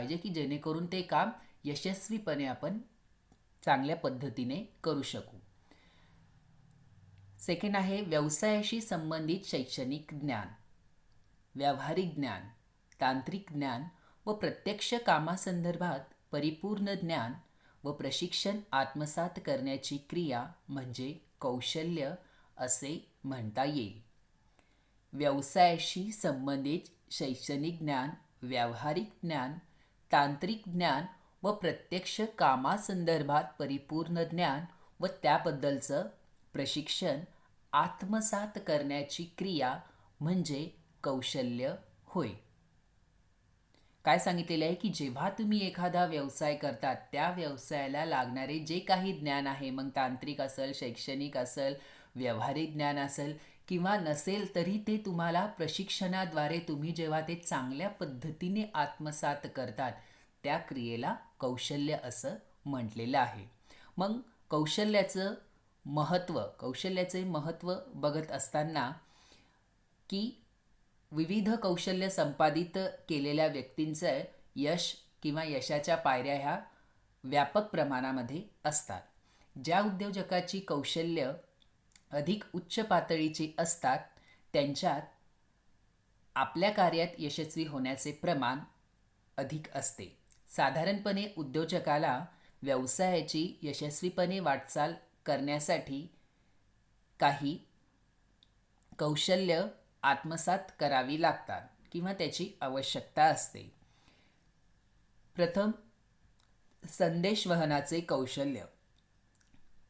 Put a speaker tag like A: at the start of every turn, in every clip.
A: पाहिजे की जेणेकरून ते काम यशस्वीपणे आपण चांगल्या पद्धतीने करू शकू. सेकंड आहे व्यवसायाशी संबंधित शैक्षणिक ज्ञान. व्यावहारिक ज्ञान, तांत्रिक ज्ञान व प्रत्यक्ष कामासंदर्भात परिपूर्ण ज्ञान व प्रशिक्षण आत्मसात करण्याची क्रिया म्हणजे कौशल्य असे म्हणता येईल. व्यवसायाशी संबंधित शैक्षणिक ज्ञान, व्यावहारिक ज्ञान, तांत्रिक ज्ञान व प्रत्यक्ष कामासंदर्भात परिपूर्ण ज्ञान व त्याबद्दलचं प्रशिक्षण आत्मसात करण्याची क्रिया म्हणजे कौशल्य होय. काय सांगितलेलं आहे की जेव्हा तुम्ही एखादा व्यवसाय करतात त्या व्यवसायाला लागणारे जे काही ज्ञान आहे, मग तांत्रिक असेल, शैक्षणिक असेल, व्यावहारिक ज्ञान असेल किंवा नसेल तरी ते तुम्हाला प्रशिक्षणाद्वारे तुम्ही जेव्हा ते चांगल्या पद्धतीने आत्मसात करतात त्या क्रियेला कौशल्य असं म्हटलेलं आहे. मग कौशल्याचे महत्त्व बघत असताना की विविध कौशल्य संपादित केलेल्या व्यक्तींचं यश किंवा यशाच्या पायऱ्या ह्या व्यापक प्रमाणामध्ये असतात. ज्या उद्योजकाची कौशल्य अधिक उच्च पातळीची असतात त्यांच्यात आपल्या कार्यात यशस्वी होण्याचे प्रमाण अधिक असते. साधारणपणे उद्योजकाला व्यवसायाची यशस्वीपणे वाटचाल करण्यासाठी काही कौशल्य आत्मसात करावी लागतात किंवा त्याची आवश्यकता असते. प्रथम, संदेशवहनाचे कौशल्य.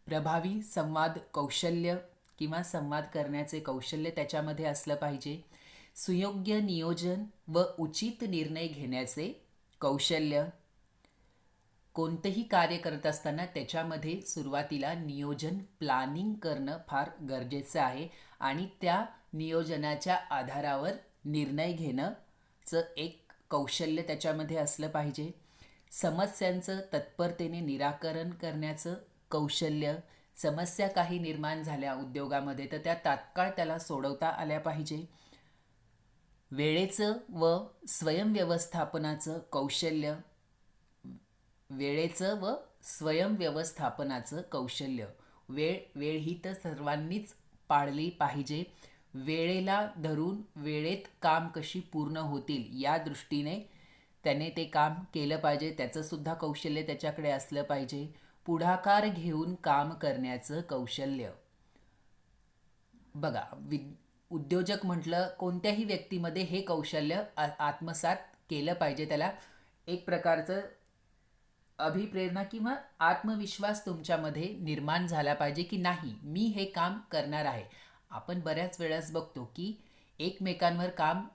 A: प्रभावी संवाद कौशल्य किंवा संवाद करण्याचे कौशल्य त्याच्यामध्ये असलं पाहिजे. सुयोग्य नियोजन व उचित निर्णय घेण्याचे कौशल्य. कोणतेही कार्य करत असताना त्याच्यामध्ये सुरुवातीला नियोजन, प्लॅनिंग करणं फार गरजेचं आहे आणि त्या नियोजनाच्या आधारावर निर्णय घेणंचं एक कौशल्य त्याच्यामध्ये असलं पाहिजे. समस्यांचं तत्परतेने निराकरण करण्याचं कौशल्य. समस्या काही निर्माण झाल्या उद्योगामध्ये तर त्या तात्काळ त्याला सोडवता आल्या पाहिजे. वेळेचं व स्वयंव्यवस्थापनाचं कौशल्य. वेळ ही तर सर्वांनीच पाळली पाहिजे. वेळेला धरून वेळेत काम कशी पूर्ण होतील या दृष्टीने त्याने ते काम केलं पाहिजे. त्याचंसुद्धा कौशल्य त्याच्याकडे असलं पाहिजे. पुढाकार घेऊन काम करण्याचं कौशल्य. बघा, उद्योजक म्हटलं कोणत्याही व्यक्तीमध्ये हे कौशल्य आत्मसात केलं पाहिजे. त्याला एक प्रकारचं अभिप्रेरणा किंवा आत्मविश्वास तुमच्यामध्ये निर्माण झाला पाहिजे की नाही, मी हे काम करणार आहे. आपण बऱ्याच वेळेस बघतो की एकमेकांवर काम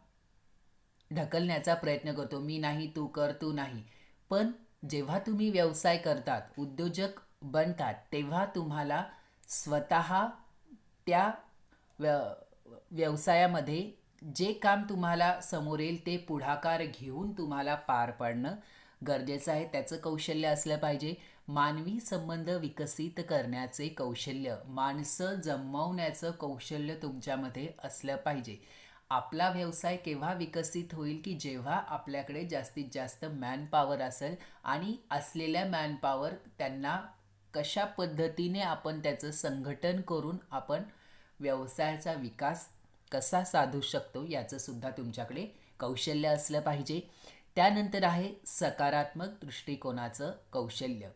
A: ढकलण्याचा प्रयत्न करतो. मी नाही, तू कर, तू नाही. पण जेव्हा तुम्ही व्यवसाय करतात, उद्योजक बनतात, तेव्हा तुम्हाला स्वतः त्या व्यवसायामध्ये जे काम तुम्हाला समोर येईल ते पुढाकार घेऊन तुम्हाला पार पाडणं गरजेचं आहे. त्याचं कौशल्य असलं पाहिजे. मानवी संबंध विकसित करण्याचे कौशल्य. माणसं जमवण्याचं कौशल्य तुमच्यामध्ये असलं पाहिजे. आपला व्यवसाय केव्हा विकसित होईल की जेव्हा आपल्याकडे जास्तीत जास्त मॅनपॉवर असेल आणि असलेल्या मॅनपॉवर त्यांना कशा पद्धतीने आपण त्याचं संघटन करून आपण व्यवसायाचा विकास कसा साधू शकतो याचंसुद्धा तुमच्याकडे कौशल्य असलं पाहिजे. त्यानंतर आहे सकारात्मक दृष्टिकोनाचं कौशल्य.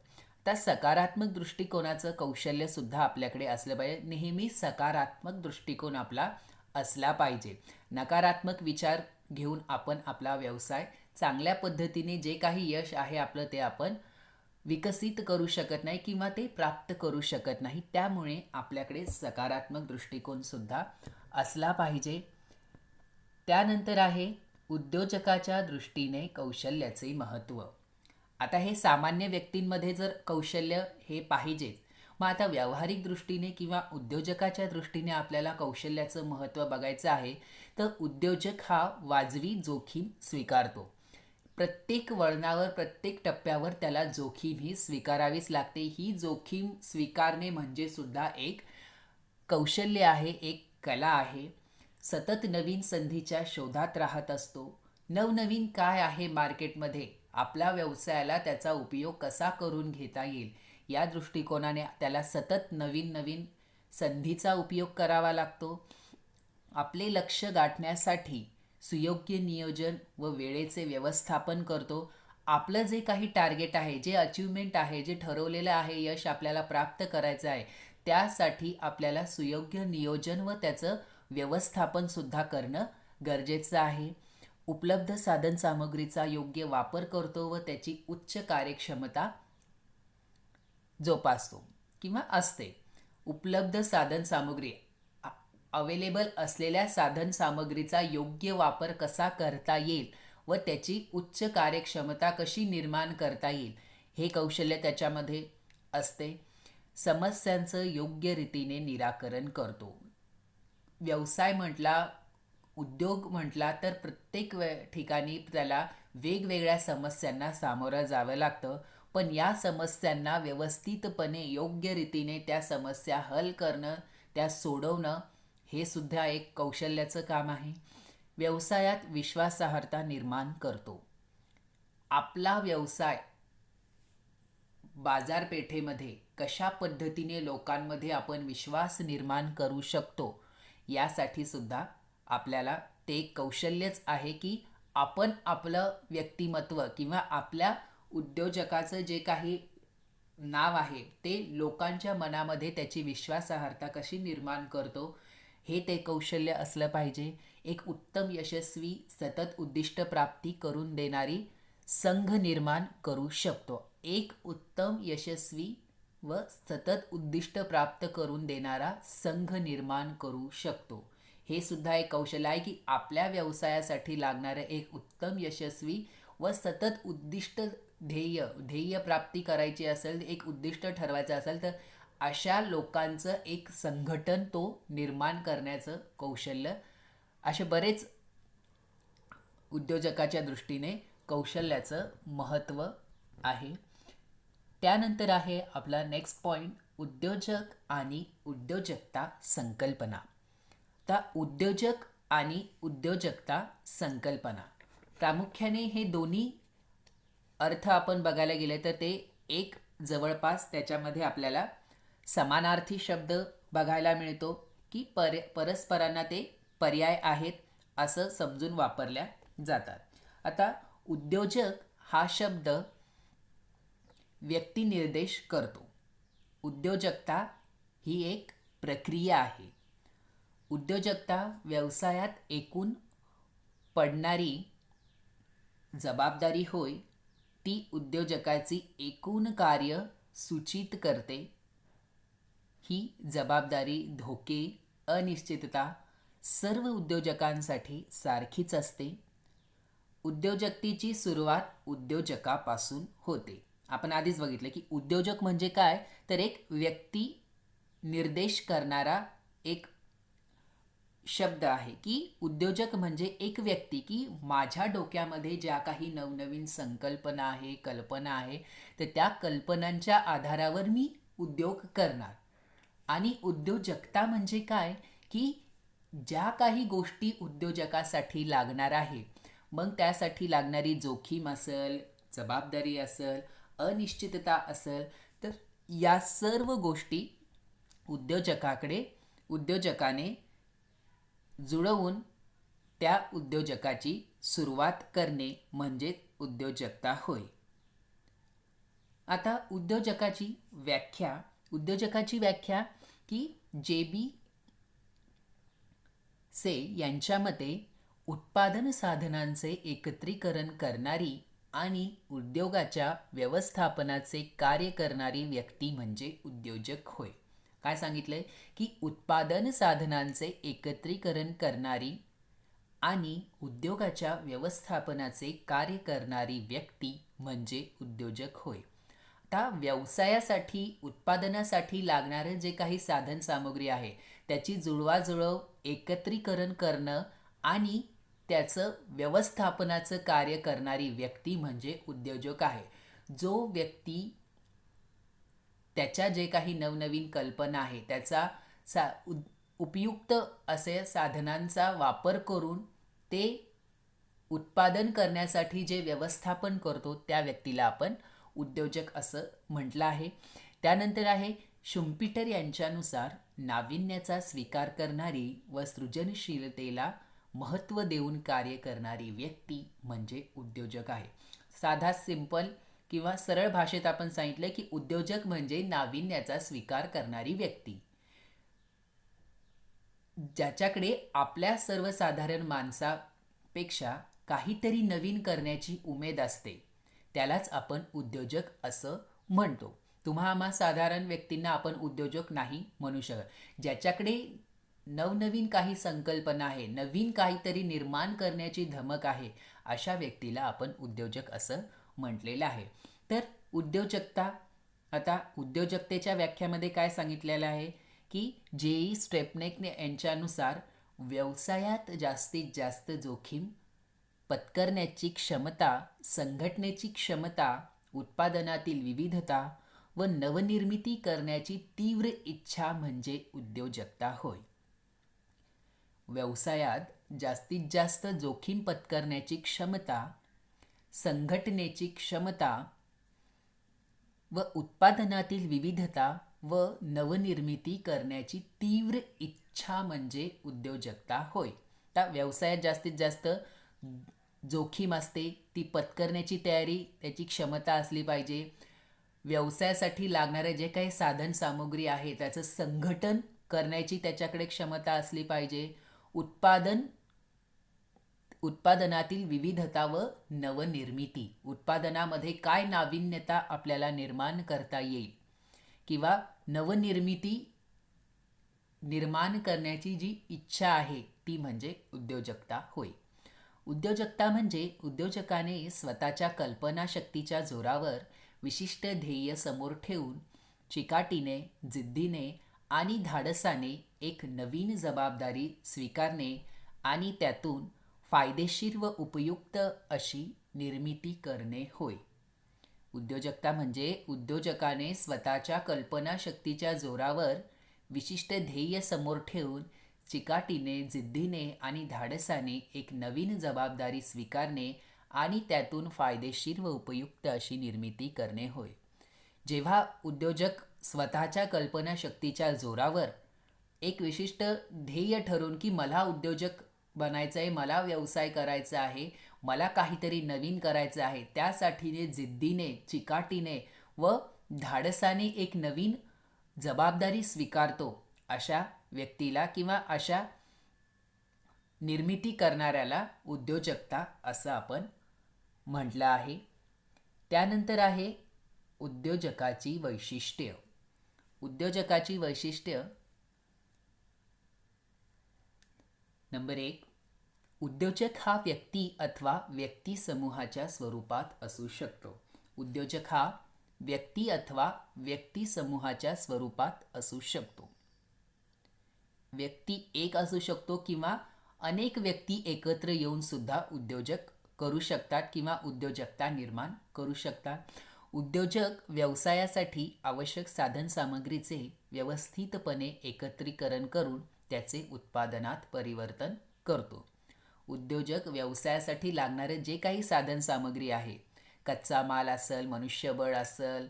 A: आता सकारात्मक दृष्टिकोनाचं कौशल्यसुद्धा आपल्याकडे असलं पाहिजे. नेहमी सकारात्मक दृष्टिकोन आपला असला पाहिजे. नकारात्मक विचार घेऊन आपण आपला व्यवसाय चांगल्या पद्धतीने जे काही यश आहे आपलं ते आपण विकसित करू शकत नाही किंवा ते प्राप्त करू शकत नाही. त्यामुळे आपल्याकडे सकारात्मक दृष्टिकोनसुद्धा असला पाहिजे. त्यानंतर आहे उद्योजकाच्या दृष्टीने कौशल्याचे महत्त्व. आता हे सामान्य व्यक्तींमध्ये जर कौशल्य हे पाहिजेच, मग आता व्यावहारिक दृष्टीने किंवा उद्योजकाच्या दृष्टीने आपल्याला कौशल्याचं महत्त्व बघायचं आहे तर उद्योजक हा वाजवी जोखीम स्वीकारतो. प्रत्येक वळणावर, प्रत्येक टप्प्यावर त्याला जोखीम ही स्वीकारावीच लागते. ही जोखीम स्वीकारणे म्हणजे सुद्धा एक कौशल्य आहे, एक कला आहे. सतत नवीन संधीच्या शोधात राहत असतो. नवनवीन काय आहे मार्केटमध्ये आपल्या व्यवसायाला त्याचा उपयोग कसा करून घेता येईल या दृष्टिकोनाने त्याला सतत नवीन नवीन संधीचा उपयोग करावा लागतो. आपले लक्ष गाठण्यासाठी सुयोग्य नियोजन व वेळेचे व्यवस्थापन करतो. आपलं जे काही टार्गेट आहे, जे अचिव्हमेंट आहे, जे ठरवलेलं आहे, यश आपल्याला प्राप्त करायचं आहे, त्यासाठी आपल्याला सुयोग्य नियोजन व त्याचं व्यवस्थापनसुद्धा करणं गरजेचं आहे. उपलब्ध साधनसामग्रीचा योग्य वापर करतो व त्याची उच्च कार्यक्षमता जोपासतो किंवा असते. उपलब्ध साधनसामग्री अवेलेबल असलेल्या साधनसामग्रीचा योग्य वापर कसा करता येईल व त्याची उच्च कार्यक्षमता कशी निर्माण करता येईल हे कौशल्य त्याच्यामध्ये असते. समस्यांचं योग्य रीतीने निराकरण करतो. व्यवसाय म्हटला, उद्योग म्हटला तर प्रत्येक ठिकाणी त्याला वेगवेगळ्या समस्यांना सामोरं जावं लागतं. पण या समस्यांना व्यवस्थितपणे योग्य रीतीने त्या समस्या हल करणं, त्या सोडवणं हे सुद्धा एक कौशल्याचं काम आहे. व्यवसायात विश्वासार्हता निर्माण करतो. आपला व्यवसाय बाजारपेठेमध्ये कशा पद्धतीने लोकांमध्ये आपण विश्वास निर्माण करू शकतो यासाठी सुद्धा आपल्याला ते एक कौशल्यच आहे की आपण आपलं व्यक्तिमत्व किंवा आपल्या उद्योजकाचं जे काही नाव आहे ते लोकांच्या मनामध्ये त्याची विश्वासार्हता कशी निर्माण करतो हे ते कौशल्य असलं पाहिजे. एक उत्तम यशस्वी सतत उद्दिष्ट प्राप्ती करून देणारी संघ निर्माण करू शकतो. एक उत्तम यशस्वी व सतत उद्दिष्ट प्राप्त करून देणारा संघ निर्माण करू शकतो. हे सुद्धा एक कौशल्य आहे की आपल्या व्यवसायासाठी लागणारं एक उत्तम यशस्वी व सतत उद्दिष्ट ध्येय प्राप्ती करायची असेल, एक उद्दिष्ट ठरवायचं असेल तर अशा लोकांचं एक संघटन तो निर्माण करण्याचं कौशल्य. असे बरेच उद्योजकाच्या दृष्टीने कौशल्याचं महत्त्व आहे. त्यानंतर आहे आपला नेक्स्ट पॉईंट, उद्योजक आणि उद्योजकता संकल्पना. आता उद्योजक आणि उद्योजकता संकल्पना प्रामुख्याने हे दोन्ही अर्थ आपण बघायला गेले तर ते एक जवळपास त्याच्यामध्ये आपल्याला समानार्थी शब्द बघायला मिळतो की परस्परांना ते पर्याय आहेत असं समजून वापरल्या जातात. आता उद्योजक हा शब्द व्यक्तिनिर्देश करतो. उद्योजकता ही एक प्रक्रिया आहे. उद्योजकता व्यवसायात एकूण पडणारी जबाबदारी होय. ती उद्योजकाची एकूण कार्य सूचित करते. ही जबाबदारी, धोके, अनिश्चितता सर्व उद्योजकांसाठी सारखीच असते. उद्योजकतेची सुरुवात उद्योजकापासून होते. आपण आधीच बघितलं की उद्योजक म्हणजे काय, तर एक व्यक्ती निर्देश करणारा एक शब्द आहे की उद्योजक म्हणजे एक व्यक्ती की माझ्या डोक्यामध्ये ज्या काही नवनवीन संकल्पना आहे, कल्पना आहे, तर त्या कल्पनांच्या आधारावर मी उद्योग करणार. आणि उद्योजकता म्हणजे काय की ज्या काही गोष्टी उद्योजकासाठी लागणार आहे, मग त्यासाठी लागणारी जोखीम असेल, जबाबदारी असेल, अनिश्चितता असेल, तर या सर्व गोष्टी उद्योजकाने जुळवून त्या उद्योजकाची सुरुवात करणे म्हणजे उद्योजकता होय. आता उद्योजकाची व्याख्या की जे.बी. से यांच्या मते उत्पादन साधनांचे एकत्रीकरण करणारी आणि उद्योगाच्या व्यवस्थापनाचे कार्य करणारी व्यक्ती म्हणजे उद्योजक होय. काय सांगितलंय की उत्पादन साधनांचे एकत्रीकरण करणारी आणि उद्योगाच्या व्यवस्थापनाचे कार्य करणारी व्यक्ती म्हणजे उद्योजक होय. आता व्यवसायासाठी, उत्पादनासाठी लागणारे जे काही साधनसामुग्री आहे त्याची जुळवाजुळव, एकत्रीकरण करणं आणि त्याचं व्यवस्थापनाचं कार्य करणारी व्यक्ती म्हणजे उद्योजक आहे. जो व्यक्ती त्याच्या जे काही नवनवीन कल्पना आहे त्याचा उपयुक्त असे साधनांचा वापर करून ते उत्पादन करण्यासाठी जे व्यवस्थापन करतो त्या व्यक्तीला आपण उद्योजक असं म्हटलं आहे. त्यानंतर आहे शुम्पीटर यांच्यानुसार नाविन्याचा स्वीकार करणारी व सृजनशीलतेला महत्त्व देऊन कार्य करणारी व्यक्ती म्हणजे उद्योजक आहे. साधा सिंपल किंवा सरळ भाषेत आपण सांगितलं की उद्योजक म्हणजे नाविन्याचा स्वीकार करणारी व्यक्ती, ज्याच्याकडे आपल्या सर्वसाधारण माणसापेक्षा काहीतरी नवीन करण्याची उमेद असते, त्यालाच आपण उद्योजक असं म्हणतो. आम्हा साधारण व्यक्तींना आपण उद्योजक नाही म्हणू शकत. ज्याच्याकडे नवनवीन काही संकल्पना आहे, नवीन काहीतरी निर्माण करण्याची धमक आहे, अशा व्यक्तीला आपण उद्योजक असं म्हटलेलं आहे. तर उद्योजकता, आता उद्योजकतेच्या व्याख्यामध्ये काय सांगितलेलं आहे की जेई स्टेपनेक यांच्यानुसार व्यवसायात जास्तीत जास्त जोखीम पत्करण्याची क्षमता, संघटनेची क्षमता, उत्पादनातील विविधता व नवनिर्मिती करण्याची तीव्र इच्छा म्हणजे उद्योजकता होय. व्यवसायात जास्तीत जास्त जोखीम पत्करण्याची क्षमता, संघटनेची क्षमता व उत्पादनातील विविधता व नवनिर्मिती करण्याची तीव्र इच्छा म्हणजे उद्योजकता होय. तर व्यवसायात जास्तीत जास्त जोखीम असते, ती पत्करण्याची तयारी, त्याची क्षमता असली पाहिजे. व्यवसायासाठी लागणारे जे काही साधन सामुग्री आहे त्याचं संघटन करण्याची त्याच्याकडे क्षमता असली पाहिजे. उत्पादनातील विविधता व नवनिर्मिती, उत्पादनामध्ये काय नाविन्यता आपल्याला निर्माण करता येईल किंवा नवनिर्मिती निर्माण करण्याची जी इच्छा आहे ती म्हणजे उद्योजकता होय. उद्योजकता म्हणजे उद्योजकाने स्वतःच्या कल्पनाशक्तीच्या जोरावर विशिष्ट ध्येय समोर ठेवून चिकाटीने, जिद्दीने आणि धाडसाने एक नवीन जबाबदारी स्वीकारणे आणि त्यातून फायदेशीर व उपयुक्त अशी निर्मिती करणे होय. उद्योजकता म्हणजे उद्योजकाने स्वतःच्या कल्पनाशक्तीच्या जोरावर विशिष्ट ध्येय समोर ठेवून चिकाटीने, जिद्दीने आणि धाडसाने एक नवीन जबाबदारी स्वीकारणे आणि त्यातून फायदेशीर व उपयुक्त अशी निर्मिती करणे होय. जेव्हा उद्योजक स्वतःच्या कल्पनाशक्तीच्या जोरावर एक विशिष्ट ध्येय ठरवून की मला उद्योजक बनायचं आहे, मला व्यवसाय करायचा आहे, मला काहीतरी नवीन करायचं आहे, त्यासाठीने जिद्दीने, चिकाटीने व धाडसाने एक नवीन जबाबदारी स्वीकारतो, अशा व्यक्तीला किंवा अशा निर्मिती करणाऱ्याला उद्योजकता असं आपण म्हटलं आहे. त्यानंतर आहे उद्योजकाची वैशिष्ट्य. उद्योजकाची वैशिष्ट्य नंबर 1, उद्योजक हा व्यक्ती अथवा व्यक्ती समूहाच्या स्वरूपात असू शकतो. उद्योजक हा व्यक्ती अथवा व्यक्ती समूहाच्या स्वरूपात असू शकतो. व्यक्ती एक असू शकतो किंवा अनेक व्यक्ती एकत्र येऊन सुद्धा उद्योजक करू शकतात किंवा उद्योजकता निर्माण करू शकतात. उद्योजक व्यवसायासाठी आवश्यक साधनसामग्रीचे व्यवस्थितपणे एकत्रीकरण करून त्याचे उत्पादनात परिवर्तन करतो. उद्योजक व्यवसायासाठी लागणारे जे काही साधनसामग्री आहे, कच्चा माल असेल, मनुष्यबळ असेल,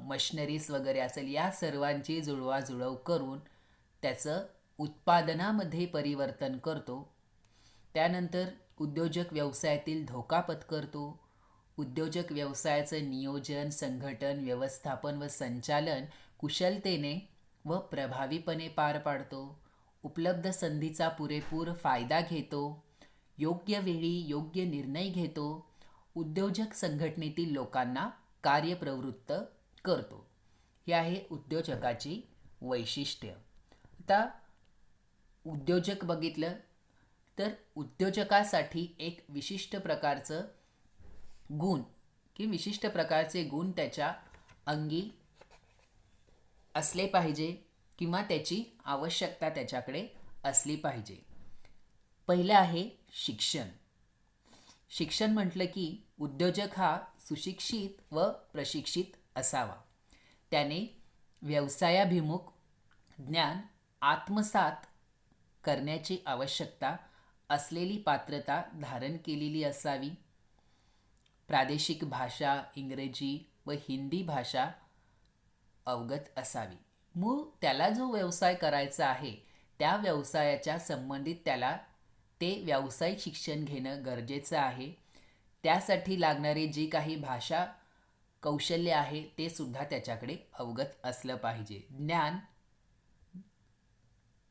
A: मशिनरीज वगैरे असेल, या सर्वांची जुळवाजुळव करून त्याचं उत्पादनामध्ये परिवर्तन करतो. त्यानंतर उद्योजक व्यवसायातील धोका पत्करतो. उद्योजक व्यवसायाचं नियोजन, संघटन, व्यवस्थापन व संचालन कुशलतेने व प्रभावीपणे पार पाडतो. उपलब्ध संधीचा पुरेपूर फायदा घेतो. योग्य वेळी योग्य निर्णय घेतो. उद्योजक संघटनेतील लोकांना कार्यप्रवृत्त करतो. ही आहे उद्योजकाची वैशिष्ट्य. आता उद्योजक बघितलं तर उद्योजकासाठी एक विशिष्ट प्रकारचं गुण की विशिष्ट प्रकारचे गुण त्याच्या अंगी असले पाहिजे किंवा त्याची आवश्यकता त्याच्याकडे असली पाहिजे. पहिलं आहे शिक्षण. शिक्षण म्हटलं की उद्योजक हा सुशिक्षित व प्रशिक्षित असावा. त्याने व्यवसायाभिमुख ज्ञान आत्मसात करण्याची आवश्यकता असलेली पात्रता धारण केलेली असावी. प्रादेशिक भाषा इंग्रजी व हिंदी भाषा अवगत असावी. मूळ त्याला जो व्यवसाय करायचा आहे त्या व्यवसायाच्या संबंधित त्याला ते व्यावसायिक शिक्षण घेणं गरजेचं आहे. त्यासाठी लागणारे जी काही भाषा कौशल्य आहे ते सुद्धा त्याच्याकडे अवगत असलं पाहिजे. ज्ञान,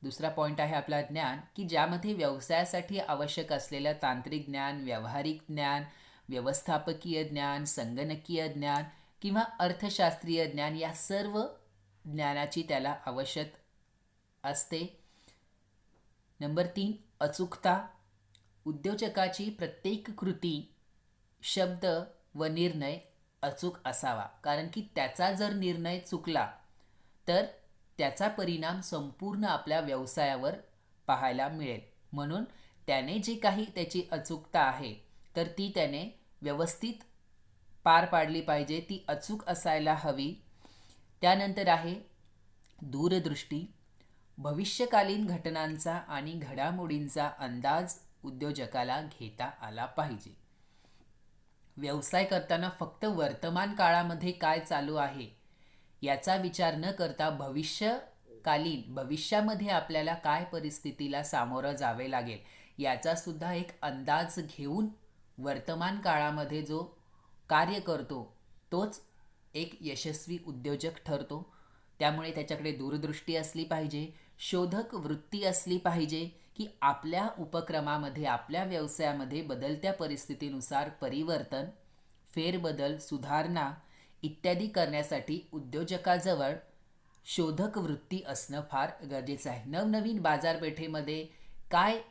A: दुसरा पॉईंट आहे आपला ज्ञान, की ज्यामध्ये व्यवसायासाठी आवश्यक असलेलं तांत्रिक ज्ञान, व्यावहारिक ज्ञान, व्यवस्थापकीय ज्ञान, संगणकीय ज्ञान किंवा अर्थशास्त्रीय ज्ञान या सर्व ज्ञानाची त्याला आवश्यक असते. नंबर 3, अचूकता. उद्योजकाची प्रत्येक कृती, शब्द व निर्णय अचूक असावा. कारण की त्याचा जर निर्णय चुकला तर त्याचा परिणाम संपूर्ण आपल्या व्यवसायावर पाहायला मिळेल. म्हणून त्याने जी काही त्याची अचूकता आहे तर ती त्याने व्यवस्थित पार पाडली पाहिजे, ती अचूक असायला हवी. त्यानंतर आहे दूरदृष्टी. भविष्यकालीन घटनांचा आणि घडामोडींचा अंदाज उद्योजकाला घेता आला पाहिजे. व्यवसाय करताना फक्त वर्तमान काळामध्ये काय चालू आहे याचा विचार न करता भविष्यामध्ये आपल्याला काय परिस्थितीला सामोरं जावे लागेल याचा सुद्धा एक अंदाज घेऊन वर्तमान काळामध्ये जो कार्य करतो तोच एक यशस्वी उद्योजक ठरतो. त्यामुळे त्याच्याकडे दूरदृष्टी असली पाहिजे, शोधक वृत्ती असली पाहिजे, की आपल्या उपक्रमामध्ये, आपल्या व्यवसायामध्ये बदलत्या परिस्थितीनुसार परिवर्तन, फेरबदल, सुधारणा इत्यादी करण्यासाठी उद्योजकाजवळ शोधक वृत्ती असणं फार गरजेचं आहे. नवनवीन बाजारपेठेमध्ये काय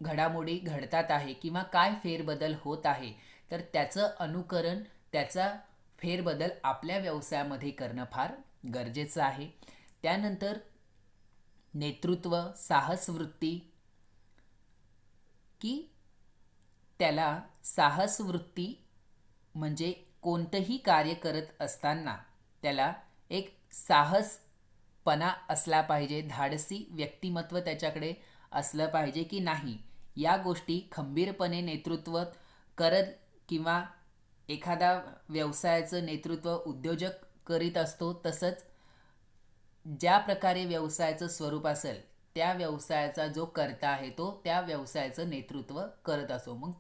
A: घडामोडी घडतात आहे किंवा काय फेरबदल होत आहे तर त्याचं अनुकरण, त्याचा फेरबदल आपल्या व्यवसायामध्ये करणं फार गरजेचं आहे. त्यानंतर नेतृत्व, साहस वृत्ती, की त्याला साहस वृत्ती म्हणजे कोणतंही कार्य करत असताना त्याला एक साहसपणा असला पाहिजे, धाडसी व्यक्तिमत्व त्याच्याकडे असलं पाहिजे, की नाही या गोष्टी खंबीरपणे नेतृत्व करत किंवा एखादा व्यवसायाचं नेतृत्व उद्योजक करीत असतो तसंच ज्या प्रकारे व्यवसायाचं स्वरूप असेल त्या व्यवसायाचा जो कर्ता आहे तो त्या व्यवसायाचं नेतृत्व करत असो. मग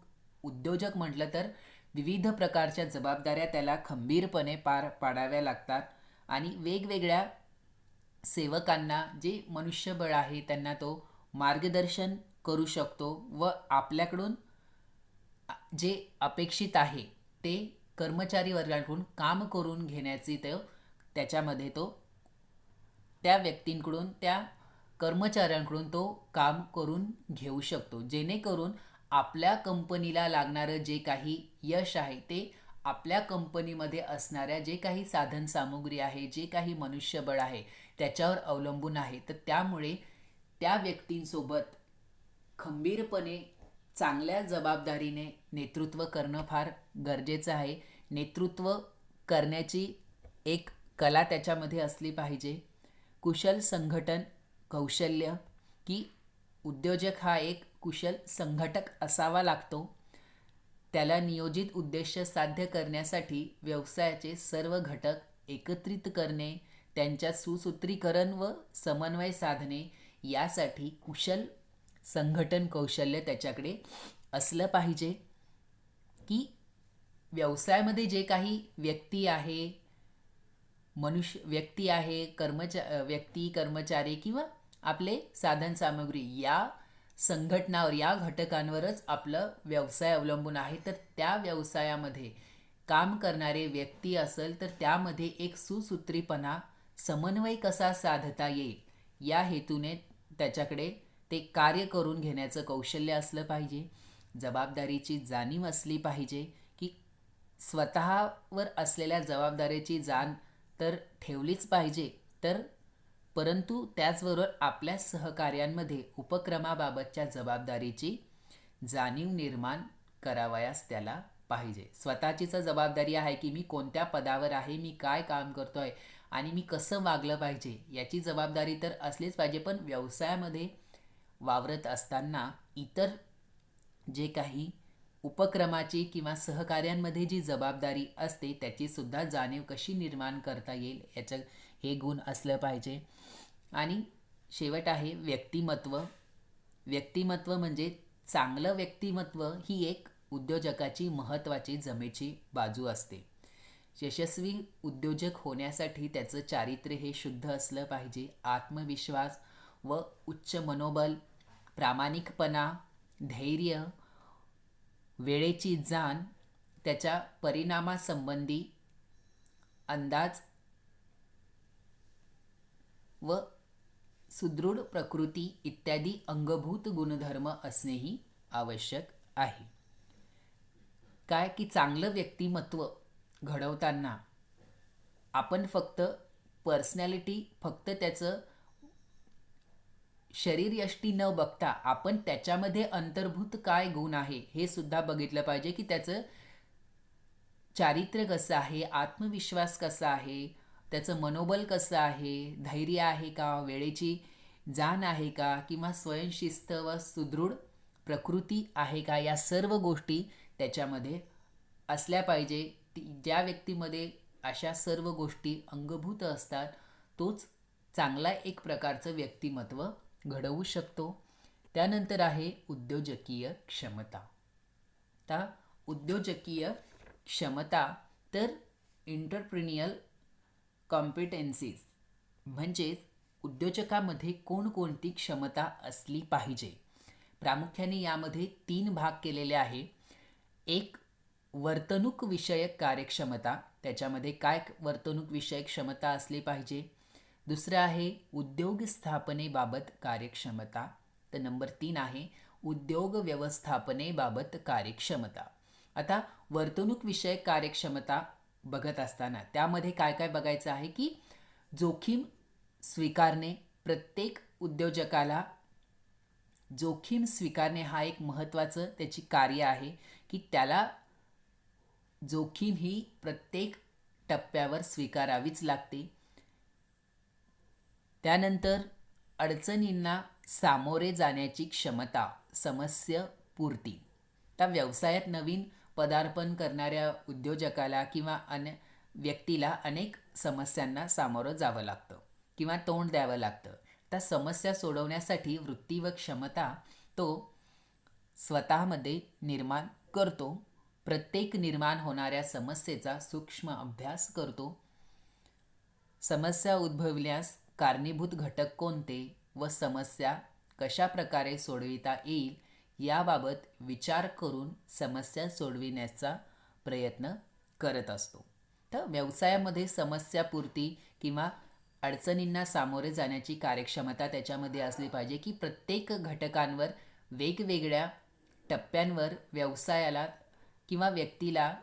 A: उद्योजक म्हटलं तर विविध प्रकारच्या जबाबदाऱ्या त्याला खंबीरपणे पार पाडाव्या लागतात आणि वेगवेगळ्या सेवकांना जे मनुष्यबळ आहे त्यांना तो मार्गदर्शन करू शकतो व आपल्याकडून जे अपेक्षित आहे ते कर्मचारी वर्गाकडून काम करून घेण्याची त्याच्यामध्ये तो त्या व्यक्तींकडून, त्या कर्मचाऱ्यांकडून तो काम करून घेऊ शकतो, जेणेकरून आपल्या कंपनीला लागणारं जे काही यश आहे ते आपल्या कंपनीमध्ये असणाऱ्या जे काही साधन सामुग्री आहे, जे काही मनुष्यबळ आहे त्याच्यावर अवलंबून आहे. तर त्यामुळे त्या व्यक्तींसोबत खंबीरपणे चांगल्या जबाबदारीने नेतृत्व करणं फार गरजेचं आहे. नेतृत्व करण्याची एक कला त्याच्यामध्ये असली पाहिजे. कुशल संघटन कौशल्य, की उद्योजक हा एक कुशल संघटक असावा लागतो. त्याला नियोजित उद्देश साध्य करण्यासाठी व्यवसायाचे सर्व घटक एकत्रित करणे, त्यांच्यात सुसूत्रीकरण व समन्वय साधणे यासाठी कुशल संघटन कौशल्य त्याच्याकडे असलं पाहिजे. की व्यवसायामध्ये जे काही व्यक्ती आहे, व्यक्ती, कर्मचारी किंवा आपले साधन सामग्री या संघटनावर, या घटकांवरच आपलं व्यवसाय अवलंबून आहे. तर त्या व्यवसायामध्ये काम करणारे व्यक्ती असेल तर त्यामध्ये एक सुसूत्रीपणा, समन्वय कसा साधता येईल या हेतूने त्याच्याकडे ते कार्य करून घेण्याचं कौशल्य असलं पाहिजे. जबाबदारीची जाणीव असली पाहिजे, की स्वतःवर असलेल्या जबाबदारीची जाण तर ठेवलीच पाहिजे, परंतु त्याचबरोबर आपल्या सहकार्यांमध्ये उपक्रमाबाबतच्या जबाबदारीची जाणीव निर्माण करावयास त्याला पाहिजे. स्वतःचीच जबाबदारी आहे की मी कोणत्या पदावर आहे, मी काय काम करतो आहे आणि मी कसं वागलं पाहिजे याची जबाबदारी तर असलीच पाहिजे. पण व्यवसायामध्ये वावरत असताना इतर जे काही उपक्रमाची किंवा सहकार्यांमध्ये जी जबाबदारी असते त्याची सुद्धा जाणीव कशी निर्माण करता येईल याचं हे गुण असलं पाहिजे. आणि शेवट आहे व्यक्तिमत्व. व्यक्तिमत्व म्हणजे चांगलं व्यक्तिमत्व ही एक उद्योजकाची महत्त्वाची जमेची बाजू असते. यशस्वी उद्योजक होण्यासाठी त्याचं चारित्र्य हे शुद्ध असलं पाहिजे. आत्मविश्वास व उच्च मनोबल, प्रामाणिकपणा, धैर्य, वेळेची जाण, त्याच्या परिणामासंबंधी अंदाज व सुदृढ प्रकृती इत्यादी अंगभूत गुणधर्म असणेही आवश्यक आहे. काय की चांगलं व्यक्तिमत्व घडवताना आपण फक्त पर्सनॅलिटी, फक्त त्याचं शरीरयष्टी न बघता आपण त्याच्यामध्ये अंतर्भूत काय गुण आहे हे सुद्धा बघितलं पाहिजे, की त्याचं चारित्र्य कसं आहे, आत्मविश्वास कसा आहे, त्याचं मनोबल कसं आहे, धैर्य आहे का, वेळेची जाण आहे का, किंवा स्वयंशिस्त व सुदृढ प्रकृती आहे का, या सर्व गोष्टी त्याच्यामध्ये असल्या पाहिजे. ज्या व्यक्तीमध्ये अशा सर्व गोष्टी अंगभूत असतात तोच चांगला एक प्रकारचं व्यक्तिमत्व घडवू शकतो. त्यानंतर आहे उद्योजकीय क्षमता. आता उद्योजकीय क्षमता तर एंटरप्रिनियल कॉम्पिटेन्सीज म्हणजेच उद्योजकामध्ये कोणकोणती क्षमता असली पाहिजे. प्रामुख्याने यामध्ये 3 भाग केलेले आहे. एक वर्तणूक विषयक कार्यक्षमता, त्याच्यामध्ये काय वर्तणूक विषयक क्षमता असली पाहिजे. दुसरं आहे उद्योग स्थापनेबाबत कार्यक्षमता. तर नंबर 3 आहे उद्योग व्यवस्थापनेबाबत कार्यक्षमता. आता वर्तणूक विषयक कार्यक्षमता बघत असताना त्यामध्ये काय काय बघायचं आहे, की जोखीम स्वीकारणे. प्रत्येक उद्योजकाला जोखीम स्वीकारणे हा एक महत्त्वाचं त्याची कार्य आहे, की त्याला जोखीम ही प्रत्येक टप्प्यावर स्वीकारावीच लागते. त्यानंतर अडचणींना सामोरे जाण्याची क्षमता, समस्यापूर्ती. त्या व्यवसायात नवीन पदार्पण करणाऱ्या उद्योजकाला किंवा व्यक्तीला अनेक समस्यांना सामोरं जावं लागतं किंवा तोंड द्यावं लागतं. त्या समस्या सोडवण्यासाठी वृत्ती व क्षमता तो स्वतःमध्ये निर्माण करतो. प्रत्येक निर्माण होणाऱ्या समस्येचा सूक्ष्म अभ्यास करतो. समस्या उद्भवल्यास कारणीभूत घटक कोणते व समस्या कशा प्रकारे सोडविता येईल याबाबत विचार करून समस्या सोडविण्याचा प्रयत्न करत असतो. तर व्यवसायामध्ये समस्यापूर्ती किंवा अडचणींना सामोरे जाण्याची कार्यक्षमता त्याच्यामध्ये असली पाहिजे, की प्रत्येक घटकांवर वेगवेगळ्या टप्प्यांवर व्यवसायाला किंवा व्यक्तीला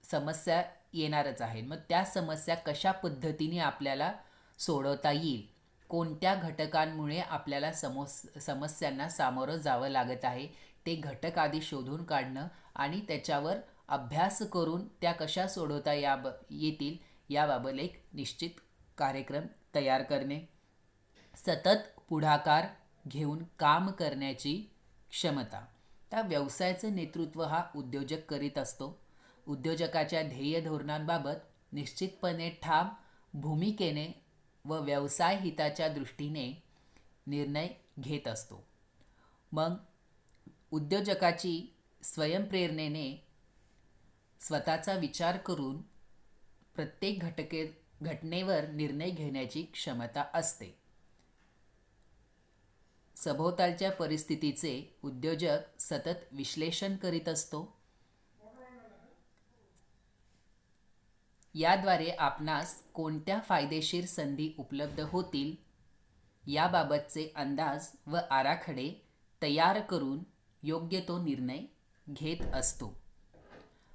A: समस्या येणारच आहे. मग त्या समस्या कशा पद्धतीने आपल्याला सोडवता येईल, कोणत्या घटकांमुळे आपल्याला समस्यांना सामोरं जावं लागत आहे ते घटक आधी शोधून काढणं आणि त्याच्यावर अभ्यास करून त्या कशा सोडवता येतील याबाबत एक निश्चित कार्यक्रम तयार करणे. सतत पुढाकार घेऊन काम करण्याची क्षमता. त्या व्यवसायाचं नेतृत्व हा उद्योजक करीत असतो. उद्योजकाच्या ध्येय धोरणांबाबत निश्चितपणे ठाम भूमिकेने व व्यवसाय हिताच्या दृष्टीने निर्णय घेत असतो. मग उद्योजकाची स्वयंप्रेरणेने स्वतःचा विचार करून प्रत्येक घटनेवर निर्णय घेण्याची क्षमता असते. सभोवतालच्या परिस्थितीचे उद्योजक सतत विश्लेषण करीत असतो. याद्वारे आपणास कोणत्या फायदेशीर संधी उपलब्ध होतील याबाबतचे अंदाज व आराखडे तयार करून योग्य तो निर्णय घेत असतो.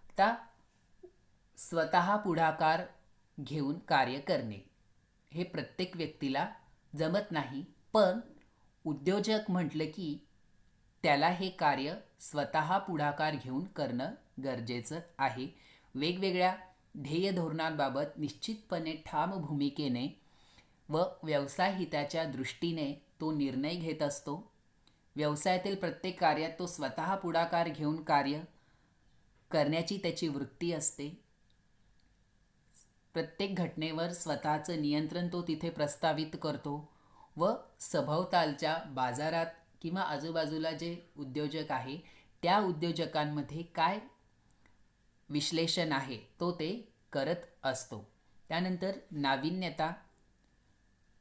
A: आता स्वतः पुढाकार घेऊन कार्य करणे हे प्रत्येक व्यक्तीला जमत नाही, पण उद्योजक म्हटलं की त्याला हे कार्य स्वतः पुढाकार घेऊन करणं गरजेचं आहे. वेगवेगळ्या ध्येय धोरणांबाबत निश्चितपणे ठाम भूमिकेने व व्यवसाय हिताच्या दृष्टीने तो निर्णय घेत असतो. व्यवसायातील प्रत्येक कार्यात तो स्वतः पुढाकार घेऊन कार्य करण्याची त्याची वृत्ती असते. प्रत्येक घटनेवर स्वतःचं नियंत्रण तो तिथे प्रस्थापित करतो व सभोवतालच्या बाजारात किंवा आजूबाजूला जे उद्योजक आहे त्या उद्योजकांमध्ये काय विश्लेषण आहे तो ते करत असतो. त्यानंतर नाविन्यता.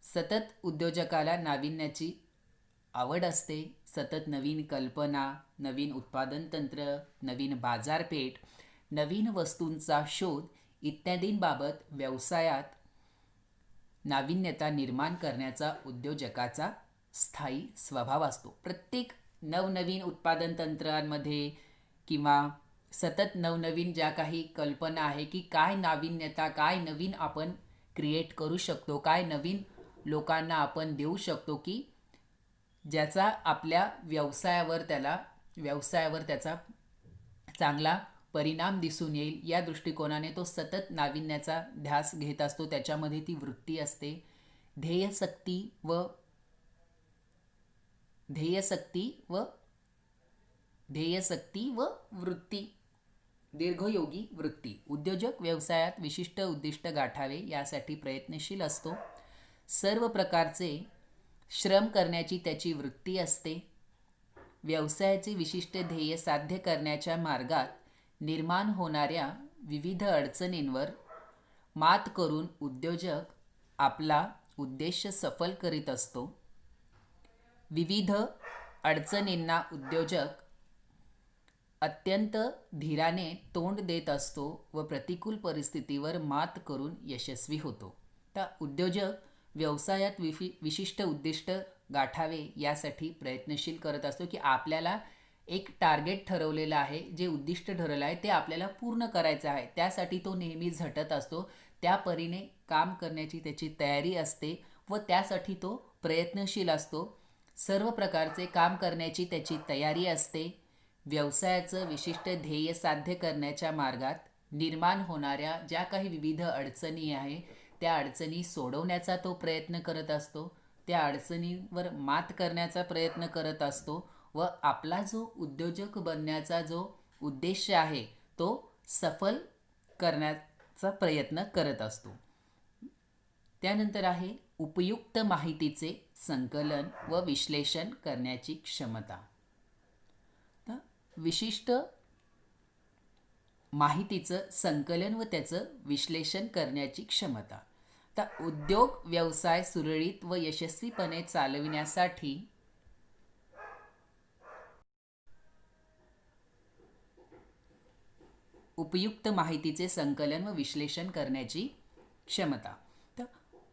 A: सतत उद्योजकाला नाविन्याची आवड असते. सतत नवीन कल्पना, नवीन उत्पादन तंत्र, नवीन बाजारपेठ, नवीन वस्तूंचा शोध इत्यादींबाबत व्यवसायात नाविन्यता निर्माण करण्याचा उद्योजकाचा स्थायी स्वभाव असतो. प्रत्येक नवनवीन उत्पादन तंत्रांमध्ये किंवा सतत नवनवीन ज्या काही कल्पना आहे की काय नाविन्यता, काय नवीन आपण क्रिएट करू शकतो, काय नवीन लोकांना आपण देऊ शकतो की ज्याचा आपल्या व्यवसायावर त्याचा चांगला परिणाम दिसून येईल, या दृष्टिकोनाने तो सतत नाविन्याचा ध्यास घेत असतो. त्याच्यामध्ये ती वृत्ती असते. ध्येयशक्ती व वृत्ती. दीर्घयोगी वृत्ती. उद्योजक व्यवसायात विशिष्ट उद्दिष्ट गाठावे यासाठी प्रयत्नशील असतो. सर्व प्रकारचे श्रम करण्याची त्याची वृत्ती असते. व्यवसायाचे विशिष्ट ध्येय साध्य करण्याच्या मार्गात निर्माण होणाऱ्या विविध अडचणींवर मात करून उद्योजक आपला उद्देश सफल करीत असतो. विविध अडचणींना उद्योजक अत्यंत धीराने तोंड देत असतो व प्रतिकूल परिस्थितीवर मात करून यशस्वी होतो. तर उद्योजक व्यवसायात विशिष्ट उद्दिष्ट गाठावे यासाठी प्रयत्नशील करत असतो की आपल्याला एक टार्गेट ठरवलेलं आहे, जे उद्दिष्ट ठरवलं आहे ते आपल्याला पूर्ण करायचं आहे. त्यासाठी तो नेहमी झटत असतो. त्या परीने काम करण्याची त्याची तयारी असते व त्यासाठी तो प्रयत्नशील असतो. सर्व प्रकारचे काम करण्याची त्याची तयारी असते. व्यवसायाचं विशिष्ट ध्येय साध्य करण्याच्या मार्गात निर्माण होणाऱ्या ज्या काही विविध अडचणी आहे त्या अडचणी सोडवण्याचा तो प्रयत्न करत असतो. त्या अडचणींवर मात करण्याचा प्रयत्न करत असतो व आपला जो उद्योजक बनण्याचा जो उद्देश आहे तो सफल करण्याचा प्रयत्न करत असतो. त्यानंतर आहे उपयुक्त माहितीचे संकलन व विश्लेषण करण्याची क्षमता. विशिष्ट माहितीचं संकलन व त्याचं विश्लेषण करण्याची क्षमता. तर उद्योग व्यवसाय सुरळीत व यशस्वीपणे चालविण्यासाठी उपयुक्त माहितीचे संकलन व विश्लेषण करण्याची क्षमता. तर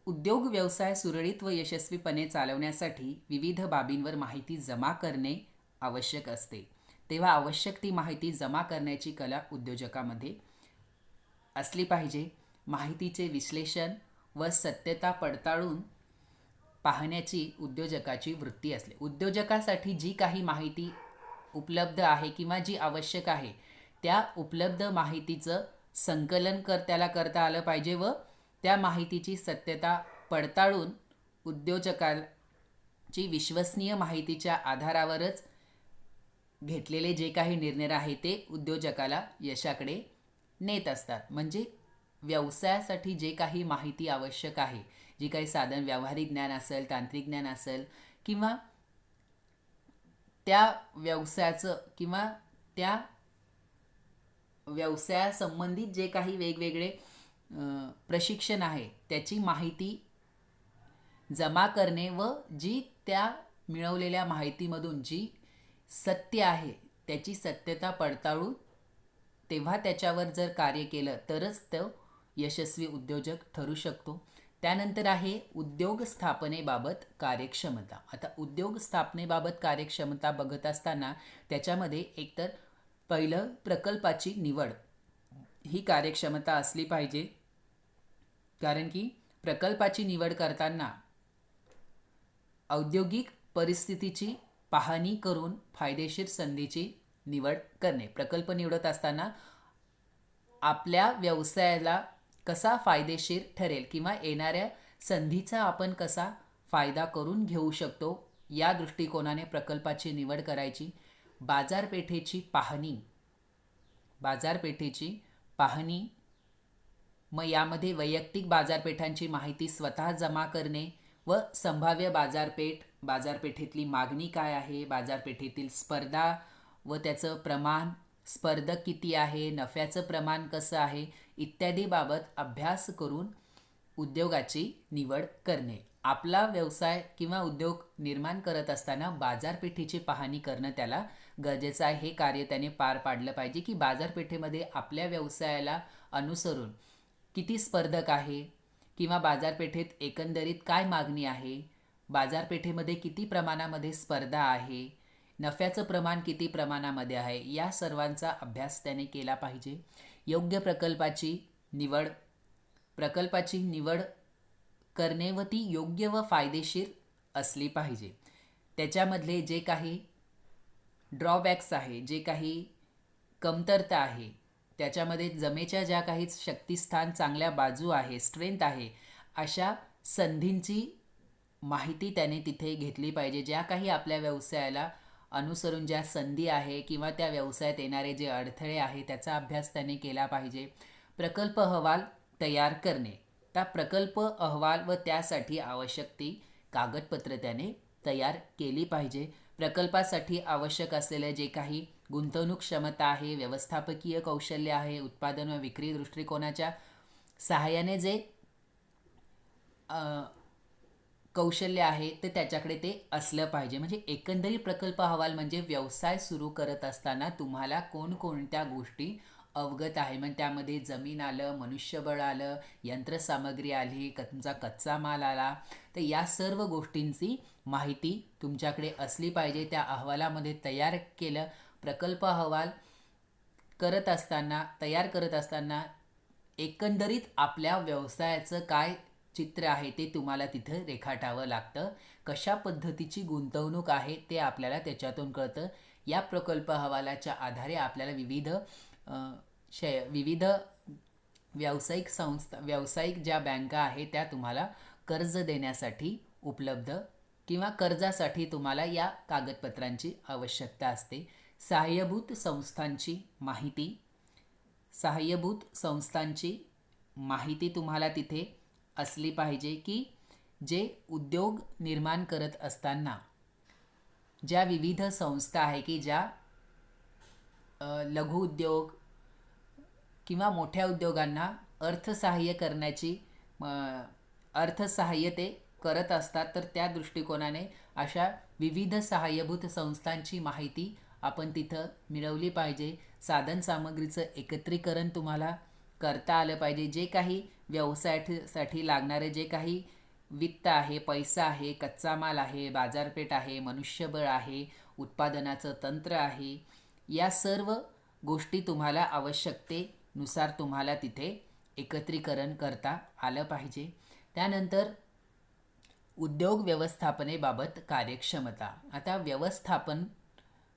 A: उद्योग व्यवसाय सुरळीत व यशस्वीपणे चालवण्यासाठी विविध बाबींवर माहिती जमा करणे आवश्यक असते. तेव्हा आवश्यक ती माहिती जमा करण्याची कला उद्योजकामध्ये असली पाहिजे. माहितीचे विश्लेषण व सत्यता पडताळून पाहण्याची उद्योजकाची वृत्ती असते. उद्योजकासाठी जी काही माहिती उपलब्ध आहे किंवा जी आवश्यक आहे त्या उपलब्ध माहितीचं संकलन त्याला करता आलं पाहिजे व त्या माहितीची सत्यता पडताळून उद्योजकाची विश्वसनीय माहितीच्या आधारावरच घेतलेले जे काही निर्णय आहे ते उद्योजकाला यशाकडे नेत असतात. म्हणजे व्यवसायासाठी जे काही माहिती आवश्यक आहे, जी काही साधन व्यावहारिक ज्ञान असेल, तांत्रिक ज्ञान असेल किंवा त्या व्यवसायाचं किंवा त्या व्यवसायासंबंधित जे काही वेगवेगळे प्रशिक्षण आहे त्याची माहिती जमा करणे व जी त्या मिळवलेल्या माहितीमधून जी सत्य आहे त्याची सत्यता पडताळून तेव्हा त्याच्यावर जर कार्य केलं तरच तो यशस्वी उद्योजक ठरू शकतो. त्यानंतर आहे उद्योग स्थापनेबाबत कार्यक्षमता. आता उद्योग स्थापनेबाबत कार्यक्षमता बघत असताना त्याच्यामध्ये एकतर पहिलं प्रकल्पाची निवड ही कार्यक्षमता असली पाहिजे. कारण की प्रकल्पाची निवड करताना औद्योगिक परिस्थितीची पाहणी करून फायदेशीर संधीची निवड करणे. प्रकल्प निवडत असताना आपल्या व्यवसायाला कसा फायदेशीर ठरेल किंवा येणाऱ्या संधीचा आपण कसा फायदा करून घेऊ शकतो या दृष्टिकोनाने प्रकल्पाची निवड करायची. बाजारपेठेची पाहणी बाजारपेठेची पाहणी मग यामध्ये वैयक्तिक बाजारपेठांची माहिती स्वतः जमा करणे व संभाव्य बाजारपेठेतली मागणी काय आहे, बाजारपेठेतील स्पर्धा व त्याचं प्रमाण, स्पर्धक किती आहे, नफ्याचं प्रमाण कसं आहे इत्यादी बाबत अभ्यास करून उद्योगाची निवड करणे. आपला व्यवसाय किंवा उद्योग निर्माण करत असताना बाजारपेठेची पाहणी करणं त्याला गरजेचं आहे. हे कार्य त्याने पार पाडलं पाहिजे की बाजारपेठेमध्ये आपल्या व्यवसायाला अनुसरून किती स्पर्धक आहे किंवा बाजारपेठेत एकंदरीत काय मागणी आहे, बाजारपेठेमध्ये किती प्रमाणामध्ये स्पर्धा आहे, नफ्याचं प्रमाण किती प्रमाणामध्ये आहे, या सर्वांचा अभ्यास त्याने केला पाहिजे. योग्य प्रकल्पाची निवड करणे व ती योग्य व फायदेशीर असली पाहिजे. त्याच्यामधले जे काही ड्रॉबॅक्स आहे, जे काही कमतरता आहे, त्याच्यामध्ये जमेच्या ज्या काही शक्तिस्थान, चांगल्या बाजू आहे, स्ट्रेंथ आहे, अशा संधींची माहिती त्याने तिथे घेतली पाहिजे. ज्या काही आपल्या व्यवसायाला अनुसरून ज्या संधी आहे किंवा त्या व्यवसायात येणारे जे अडथळे आहे त्याचा अभ्यास त्याने केला पाहिजे. प्रकल्प अहवाल तयार करणे. त्या प्रकल्प अहवाल व त्यासाठी आवश्यक ती कागदपत्र त्याने तयार केली पाहिजे. प्रकल्पासाठी आवश्यक असलेले जे काही गुंतवणूक क्षमता आहे, व्यवस्थापकीय कौशल्य आहे, उत्पादन व विक्री दृष्टिकोनाच्या सहाय्याने जे कौशल्य आहे ते त्याच्याकडे ते असलं पाहिजे. म्हणजे एकंदरीत प्रकल्प अहवाल म्हणजे व्यवसाय सुरू करत असताना तुम्हाला कोणकोणत्या गोष्टी अवगत आहे. मग त्यामध्ये जमीन आलं, मनुष्यबळ आलं, यंत्रसामग्री आली, तुमचा कच्चा माल आला, तर या सर्व गोष्टींची माहिती तुमच्याकडे असली पाहिजे. त्या अहवालामध्ये प्रकल्प अहवाल तयार करत असताना एकंदरीत आपल्या व्यवसायाचं काय चित्र आहे ते तुम्हाला तिथं रेखाटावं लागतं. कशा पद्धतीची गुंतवणूक आहे ते आपल्याला त्याच्यातून कळतं. या प्रकल्प अहवालाच्या आधारे आपल्याला विविध व्यावसायिक ज्या बँका आहेत त्या तुम्हाला कर्ज देण्यासाठी उपलब्ध किंवा कर्जासाठी तुम्हाला या कागदपत्रांची आवश्यकता असते. सहाय्यभूत संस्थांची माहिती तुम्हाला तिथे असली पाहिजे की जे उद्योग निर्माण करत असताना ज्या विविध संस्था आहे की ज्या लघु उद्योग किंवा मोठ्या उद्योगांना अर्थसहाय्य ते करत असतात, तर त्या दृष्टिकोनाने अशा विविध सहाय्यभूत संस्थांची माहिती आपण तिथं मिळवली पाहिजे. साधनसामग्रीचं एकत्रीकरण तुम्हाला करता आलं पाहिजे. जे काही व्यवसायासाठी लागणारे जे काही वित्त आहे, पैसा आहे, कच्चा माल आहे, बाजारपेठ आहे, मनुष्यबळ आहे, उत्पादनाचं तंत्र आहे, या सर्व गोष्टी तुम्हाला आवश्यकतेनुसार तुम्हाला तिथे एकत्रीकरण करता आलं पाहिजे. त्यानंतर उद्योग व्यवस्थापनेबाबत कार्यक्षमता. आता व्यवस्थापन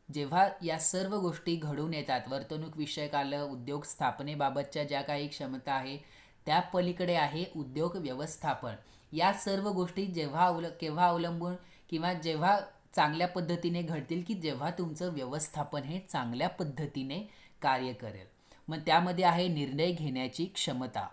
A: जेव्हा या सर्व गोष्टी घडून येतात, वर्तणूक विषयक आलं, उद्योग स्थापनेबाबतच्या ज्या काही क्षमता आहे त्या पलीकडे आहे उद्योग व्यवस्थापन. या सर्व गोष्टी केव्हा अवलंबून किंवा जेव्हा चांगल्या पद्धतीने घडतील की जेव्हा तुमचं व्यवस्थापन हे चांगल्या पद्धतीने कार्य करेल. मग त्यामध्ये आहे निर्णय घेण्याची क्षमता.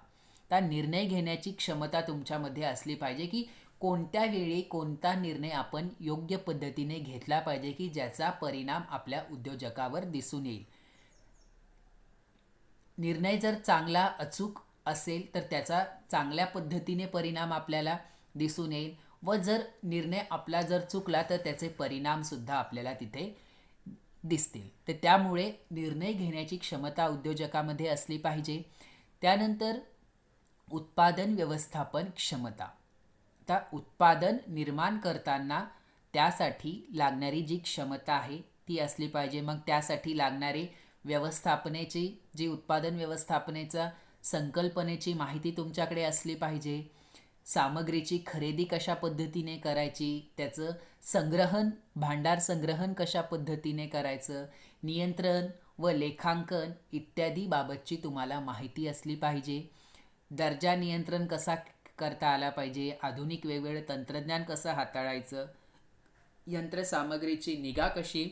A: त्या निर्णय घेण्याची क्षमता तुमच्यामध्ये असली पाहिजे की कोणत्या वेळी कोणता निर्णय आपण योग्य पद्धतीने घेतला पाहिजे की ज्याचा परिणाम आपल्या उद्योजकावर दिसून येईल. निर्णय जर चांगला अचूक असेल तर त्याचा चांगल्या पद्धतीने परिणाम आपल्याला दिसून येईल व जर निर्णय आपला जर चुकला तर त्याचे परिणामसुद्धा आपल्याला तिथे दिसतील. तर त्यामुळे निर्णय घेण्याची क्षमता उद्योजकामध्ये असली पाहिजे. त्यानंतर उत्पादन व्यवस्थापन क्षमता. आता उत्पादन निर्माण करताना त्यासाठी लागणारी जी क्षमता आहे ती असली पाहिजे. मग त्यासाठी लागणारी उत्पादन व्यवस्थापनेचा संकल्पनेची माहिती तुमच्याकडे असली पाहिजे. सामग्रीची खरेदी कशा पद्धतीने करायची, त्याचं भांडार संग्रहण कशा पद्धतीने करायचं, नियंत्रण व लेखांकन इत्यादी बाबतची तुम्हाला माहिती असली पाहिजे. दर्जा नियंत्रण कसा करता आला पाहिजे, आधुनिक वेगवेगळे तंत्रज्ञान कसं हाताळायचं, यंत्रसामग्रीची निगा कशी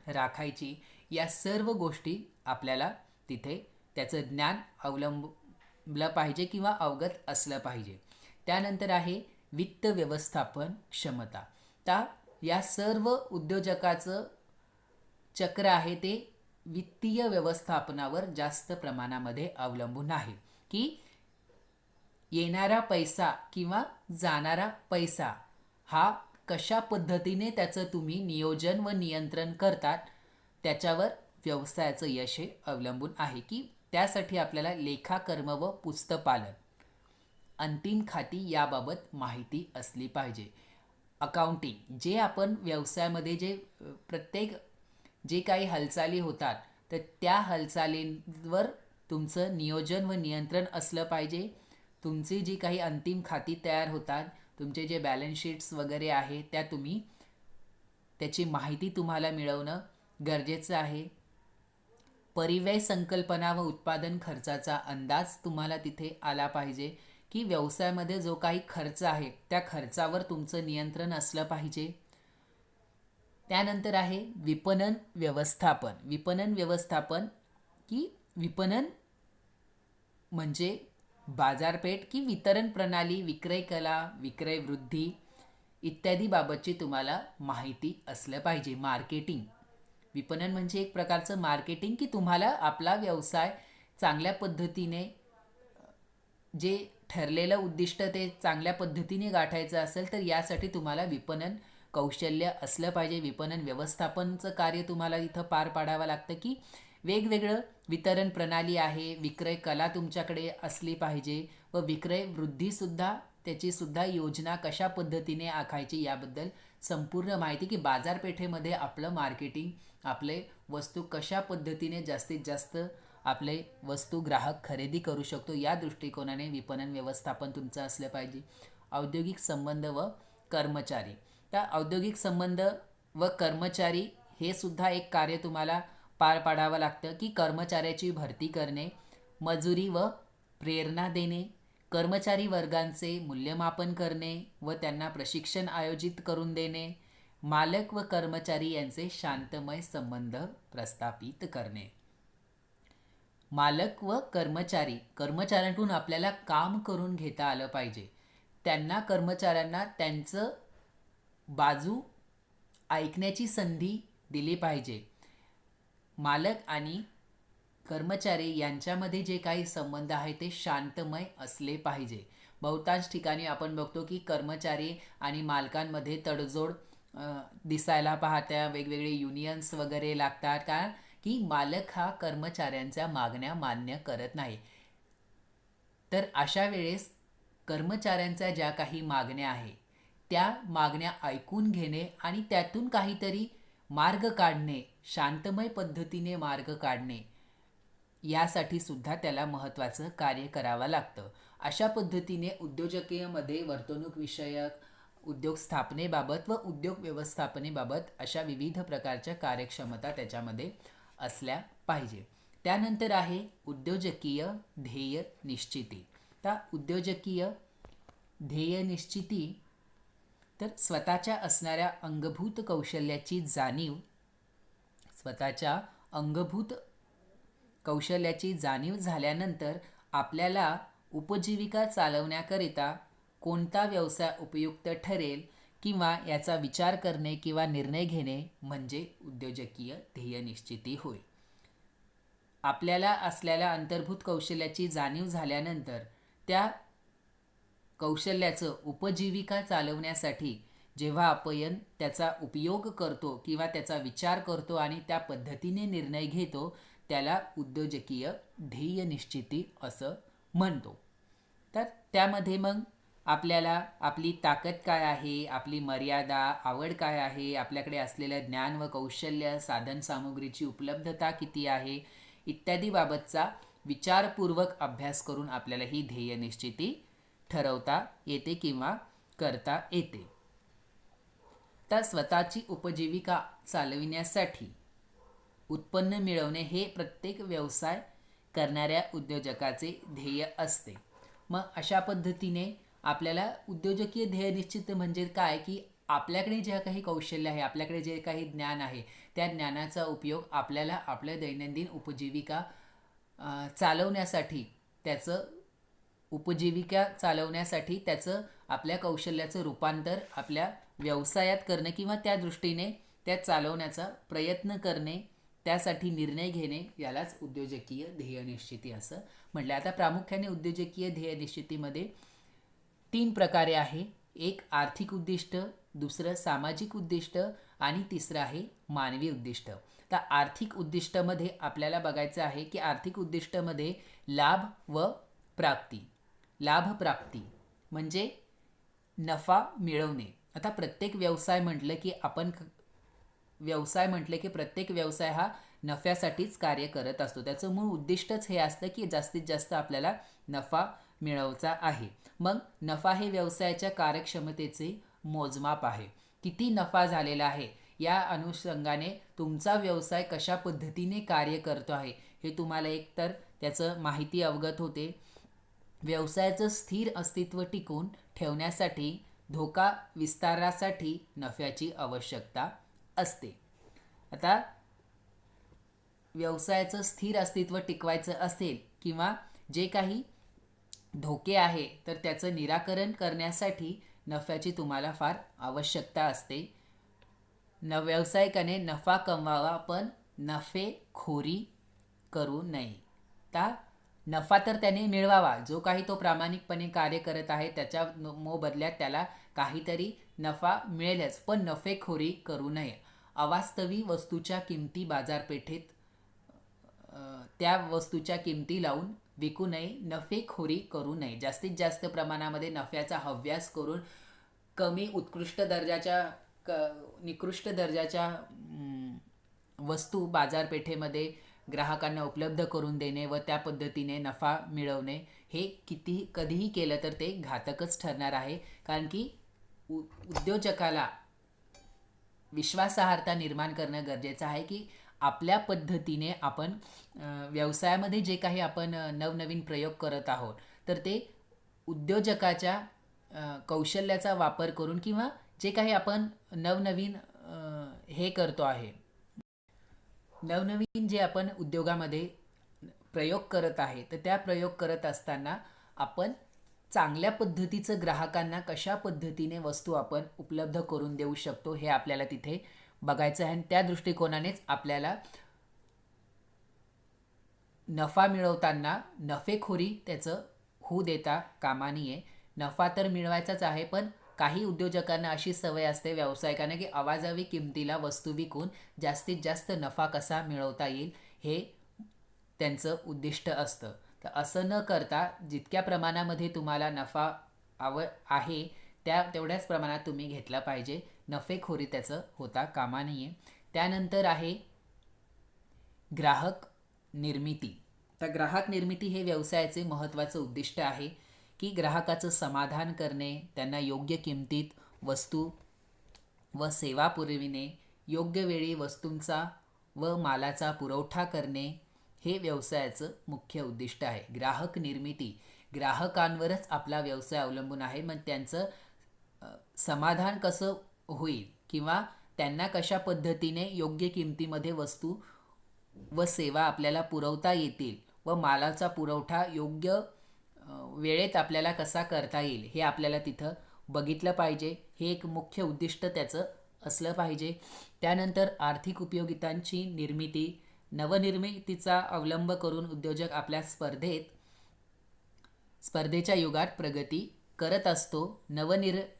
A: राखायची, या सर्व गोष्टी आपल्याला तिथे त्याचं ज्ञान अवलंबलं पाहिजे किंवा अवगत असलं पाहिजे. त्यानंतर आहे वित्त व्यवस्थापन क्षमता. या सर्व उद्योजकाचं चक्र आहे ते वित्तीय व्यवस्थापनावर जास्त प्रमाणामध्ये अवलंबून आहे, की येणारा पैसा किंवा जाणारा पैसा हा कशा पद्धतीने त्याचं तुम्ही नियोजन व नियंत्रण करतात, त्याच्यावर व्यवसायाचं यश हे अवलंबून आहे. की त्यासाठी आपल्याला लेखाकर्म व पुस्तपालन, अंतिम खाती याबाबत माहिती असली पाहिजे. अकाउंटिंग, जे आपण व्यवसायामध्ये प्रत्येक जे काही हालचाली होतात, तर त्या हालचालींवर तुमचं नियोजन व नियंत्रण असलं पाहिजे. तुमची जी काही अंतिम खाती तयार होतात, तुमचे जे बॅलन्स शीट्स वगैरे आहे, त्याची माहिती तुम्हाला मिळवणं गरजेचं आहे. परिव्यय संकल्पना व उत्पादन खर्चाचा अंदाज तुम्हाला तिथे आला पाहिजे, की व्यवसायामध्ये जो काही खर्च आहे त्या खर्चावर तुमचं नियंत्रण असलं पाहिजे. त्यानंतर आहे विपणन व्यवस्थापन. विपणन व्यवस्थापन की विपणन म्हणजे बाजारपेठ की वितरण प्रणाली, विक्रय कला, विक्रय वृद्धी इत्यादी बाबतची तुम्हाला माहिती असलं पाहिजे. मार्केटिंग, विपणन म्हणजे एक प्रकारचं मार्केटिंग, की तुम्हाला आपला व्यवसाय चांगल्या पद्धतीने जे ठरलेलं उद्दिष्ट ते चांगल्या पद्धतीने गाठायचं असेल, तर यासाठी तुम्हाला विपणन कौशल्य असलं पाहिजे. विपणन व्यवस्थापनचं कार्य तुम्हाला इथं पार पाडावं लागतं, की वेगवेगळं वितरण प्रणाली आहे, विक्रय कला तुमच्याकडे असली पाहिजे व विक्रय वृद्धीसुद्धा, त्याचीसुद्धा योजना कशा पद्धतीने आखायची याबद्दल संपूर्ण माहिती, की बाजारपेठेमध्ये आपलं मार्केटिंग, आपले वस्तू कशा पद्धतीने जास्तीत जास्त आपले वस्तू ग्राहक खरेदी करू शकतो, या दृष्टिकोनाने विपणन व्यवस्थापन तुमचं असलं पाहिजे. औद्योगिक संबंध व कर्मचारी. त्या औद्योगिक संबंध व कर्मचारी हे सुद्धा एक कार्य तुम्हाला पार पाडावं लागतं, की कर्मचाऱ्याची भरती करणे, मजुरी व प्रेरणा देणे, कर्मचारी वर्गांचे मूल्यमापन करणे व त्यांना प्रशिक्षण आयोजित करून देणे, मालक व कर्मचारी यांचे शांतमय संबंध प्रस्थापित करणे. मालक व कर्मचाऱ्यांकडून आपल्याला काम करून घेता आलं पाहिजे. कर्मचाऱ्यांना त्यांचं बाजू ऐकण्याची संधी दिली पाहिजे. मालक आणि कर्मचारी यांच्यामध्ये जे काही संबंध आहे ते शांतमय असले पाहिजे. बहुतांश ठिकाणी आपण बघतो की कर्मचारी आणि मालकांमध्ये तडजोड दिसायला पाहत्या, वेगवेगळे युनियन्स वगैरे लागतात, कारण की मालक हा कर्मचाऱ्यांच्या मागण्या मान्य करत नाही. तर अशा वेळेस कर्मचाऱ्यांच्या ज्या काही मागण्या आहे त्या मागण्या ऐकून घेणे आणि त्यातून काहीतरी मार्ग काढणे, शांतमय पद्धतीने मार्ग काढणे, यासाठी सुद्धा त्याला महत्त्वाचं कार्य करावं लागतं. अशा पद्धतीने उद्योजकीयमध्ये वर्तणूक विषयक, उद्योग स्थापनेबाबत व उद्योग व्यवस्थापनेबाबत अशा विविध प्रकारच्या कार्यक्षमता त्याच्यामध्ये असल्या पाहिजे. त्यानंतर आहे उद्योजकीय ध्येय निश्चिती. त्या उद्योजकीय ध्येय निश्चिती तर स्वतःच्या असणाऱ्या अंगभूत कौशल्याची जाणीव, स्वतःच्या अंगभूत कौशल्याची जाणीव झाल्यानंतर आपल्याला उपजीविका चालवण्याकरिता कोणता व्यवसाय उपयुक्त ठरेल किंवा याचा विचार करणे किंवा निर्णय घेणे म्हणजे उद्योजकीय ध्येय निश्चिती होय. आपल्याला असलेल्या अंतर्भूत कौशल्याची जाणीव झाल्यानंतर त्या कौशल्याचं उपजीविका चालवण्यासाठी जेव्हा आपण त्याचा उपयोग करतो किंवा त्याचा विचार करतो आणि त्या पद्धतीने निर्णय घेतो, त्याला उद्योजकीय ध्येय निश्चिती असं म्हणतो. तर त्यामध्ये मग आपल्याला आपली ताकद काय आहे, आपली मर्यादा, आवड काय आहे, आपल्याकडे असलेलं ज्ञान व कौशल्य, साधनसामुग्रीची उपलब्धता किती आहे इत्यादी बाबतचा विचारपूर्वक अभ्यास करून आपल्याला ही ध्येय निश्चिती ठरवता येते किंवा करता येते. तर स्वतःची उपजीविका चालविण्यासाठी उत्पन्न मिळवणे हे प्रत्येक व्यवसाय करणाऱ्या उद्योजकाचे ध्येय असते. मग अशा पद्धतीने आपल्याला उद्योजकीय ध्येय निश्चित म्हणजे काय, की आपल्याकडे जे काही कौशल्य आहे, आपल्याकडे जे काही ज्ञान आहे, त्या ज्ञानाचा उपयोग आपल्याला आपल्या दैनंदिन उपजीविका चालवण्यासाठी त्याचं उपजीविका चालवण्यासाठी त्याचं आपल्या कौशल्याचं रूपांतर आपल्या व्यवसायात करणं किंवा त्या दृष्टीने त्या चालवण्याचा प्रयत्न करणे, त्यासाठी निर्णय घेणे, यालाच उद्योजकीय ध्येयनिश्चिती असं म्हटलं. आता प्रामुख्याने उद्योजकीय ध्येयनिश्चितीमध्ये 3 प्रकारे आहे. एक आर्थिक उद्दिष्ट, दुसरं सामाजिक उद्दिष्ट आणि तिसरं आहे मानवी उद्दिष्ट. तर आर्थिक उद्दिष्टामध्ये आपल्याला बघायचं आहे की आर्थिक उद्दिष्टामध्ये लाभ व प्राप्ती. लाभ प्राप्ती म्हणजे नफा मिळवणे. आता प्रत्येक व्यवसाय म्हटलं की प्रत्येक व्यवसाय हा नफ्यासाठीच कार्य करत असतो. त्याचं मूळ उद्दिष्टच हे असतं की जास्तीत जास्त आपल्याला नफा मिळवायचा आहे. मग नफा हे व्यवसायाच्या कार्यक्षमतेचे मोजमाप आहे. किती नफा झालेला आहे या अनुषंगाने तुमचा व्यवसाय कशा पद्धतीने कार्य करतो आहे हे तुम्हाला एकतर त्याचं माहिती अवगत होते. व्यवसायाचं स्थिर अस्तित्व टिकवून ठेवण्यासाठी धोका विस्तारासाठी नफ्याची आवश्यकता असते. आता व्यवसायाचं स्थिर अस्तित्व टिकवायचं असेल किंवा जे काही धोके आहे तर त्याचं निराकरण करण्यासाठी नफ्याची तुम्हाला फार आवश्यकता असते. व्यावसायिकाने नफा कमवावा पण नफेखोरी करू नये. नफा तर त्याने मिळवावा, जो काही तो प्रामाणिकपणे कार्य करत आहे त्याच्या मोबदल्यात त्याला काहीतरी नफा मिळेलच, पण नफेखोरी करू नये. अवास्तवी वस्तूच्या किमती बाजारपेठेत त्या वस्तूच्या किमती लावून विकू नये, नफेखोरी करू नये. जास्तीत जास्त प्रमाणामध्ये नफ्याचा हव्यास करून कमी निकृष्ट दर्जाच्या वस्तू बाजारपेठेमध्ये ग्राहकांना उपलब्ध करून देणे व त्या पद्धतीने नफा मिळवणे हे कधीही केलं तर ते घातकच ठरणार आहे. कारण की उद्योजकाला विश्वासार्हता निर्माण करणं गरजेचं आहे की आपल्या पद्धतीने आपण व्यवसायामध्ये जे काही आपण नवनवीन प्रयोग करत आहोत तर ते उद्योजकाच्या कौशल्याचा वापर करून किंवा जे काही आपण नवनवीन हे करतो आहे, नवनवीन जे आपण उद्योगामध्ये प्रयोग करत आहे तर त्या प्रयोग करत असताना आपण चांगल्या पद्धतीचं ग्राहकांना कशा पद्धतीने वस्तू आपण उपलब्ध करून देऊ शकतो हे आपल्याला तिथे बघायचं आहे. आणि त्या दृष्टिकोनानेच आपल्याला नफा मिळवताना नफेखोरी त्याचं होऊ देता कामा नये. नफा तर मिळवायचाच आहे, पण काही उद्योजकांना अशी सवय असते व्यावसायिकांना की अवाजवी किमतीला वस्तू विकून जास्तीत जास्त नफा कसा मिळवता येईल हे त्यांचं उद्दिष्ट असतं. तर असं न करता जितक्या प्रमाणामध्ये तुम्हाला नफा आहे तेवढ्याच प्रमाणात तुम्ही घेतला पाहिजे. नफेखोरी त्याचं होता कामा नये. त्यानंतर आहे ग्राहक निर्मिती. तर ग्राहक निर्मिती हे व्यवसायाचे महत्त्वाचं उद्दिष्ट आहे की ग्राहकाचं समाधान करणे, त्यांना योग्य किमतीत वस्तू व सेवा पुरविणे, योग्य वेळी वस्तूंचा व मालाचा पुरवठा करणे हे व्यवसायाचं मुख्य उद्दिष्ट आहे. ग्राहक निर्मिती, ग्राहकांवरच आपला व्यवसाय अवलंबून आहे. मग त्यांचं समाधान कसं होईल किंवा त्यांना कशा पद्धतीने योग्य किमतीमध्ये वस्तू व सेवा आपल्याला पुरवता येतील व मालाचा पुरवठा योग्य वेळेत आपल्याला कसा करता येईल हे आपल्याला तिथं बघितलं पाहिजे. हे एक मुख्य उद्दिष्ट त्याचं असलं पाहिजे. त्यानंतर आर्थिक उपयोगितांची निर्मिती, नवनिर्मितीचा अवलंब करून उद्योजक आपल्या स्पर्धेच्या युगात प्रगती करत असतो.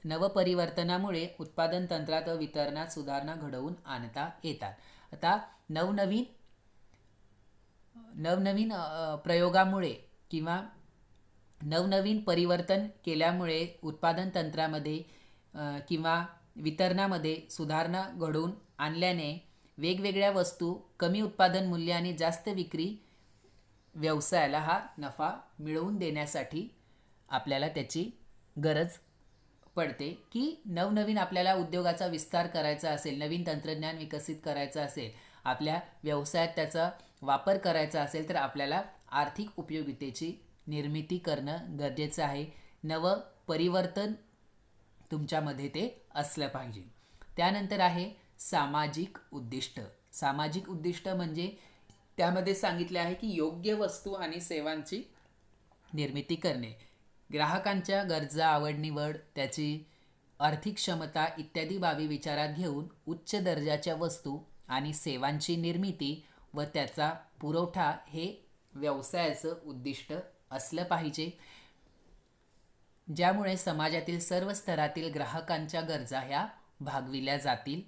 A: नवपरिवर्तनामुळे उत्पादन तंत्रात व वितरणात सुधारणा घडवून आणता येतात. आता नवनवीन प्रयोगामुळे किंवा नवनवीन परिवर्तन केल्यामुळे उत्पादन तंत्रामध्ये किंवा वितरणामध्ये सुधारणा घडवून आणल्याने वेगवेगळ्या वस्तू कमी उत्पादन मूल्य आणि जास्त विक्री व्यवसायाला हा नफा मिळवून देण्यासाठी आपल्याला त्याची गरज पडते. की नवनवीन आपल्याला उद्योगाचा विस्तार करायचा असेल, नवीन तंत्रज्ञान विकसित करायचं असेल, आपल्या व्यवसायात त्याचा वापर करायचा असेल तर आपल्याला आर्थिक उपयोगितेची निर्मिती करणं गरजेचं आहे. परिवर्तन तुमच्यामध्ये ते असलं पाहिजे. त्यानंतर आहे सामाजिक उद्दिष्ट. सामाजिक उद्दिष्ट म्हणजे त्यामध्ये सांगितले आहे की योग्य वस्तू आणि सेवांची निर्मिती करणे, ग्राहकांच्या गरजा, आवड-निवड, त्याची आर्थिक क्षमता इत्यादी बाबी विचारात घेऊन उच्च दर्जाच्या वस्तू आणि सेवांची निर्मिती व त्याचा पुरवठा हे व्यवसायाचं उद्दिष्ट असलं पाहिजे, ज्यामुळे समाजातील सर्व स्तरातील ग्राहकांच्या गरजा ह्या भागविल्या जातील.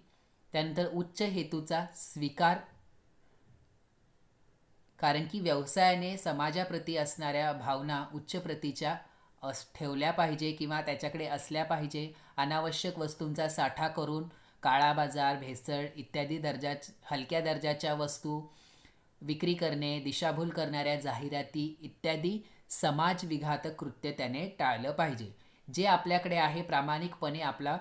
A: त्यानंतर उच्च हेतूचा स्वीकार, कारण की व्यवसायाने समाजाप्रती असणाऱ्या भावना उच्च प्रतीच्या ठेवल्या पाहिजे किंवा त्याच्याकडे असल्या पाहिजे. अनावश्यक वस्तूंचा साठा करून काळा बाजार, भेसळ इत्यादी हलक्या दर्जाच्या वस्तू विक्री करणे, दिशाभूल करणाऱ्या जाहिराती इत्यादी समाजविघातक कृत्य त्याने टाळलं पाहिजे. जे आपल्याकडे आहे प्रामाणिकपणे आपला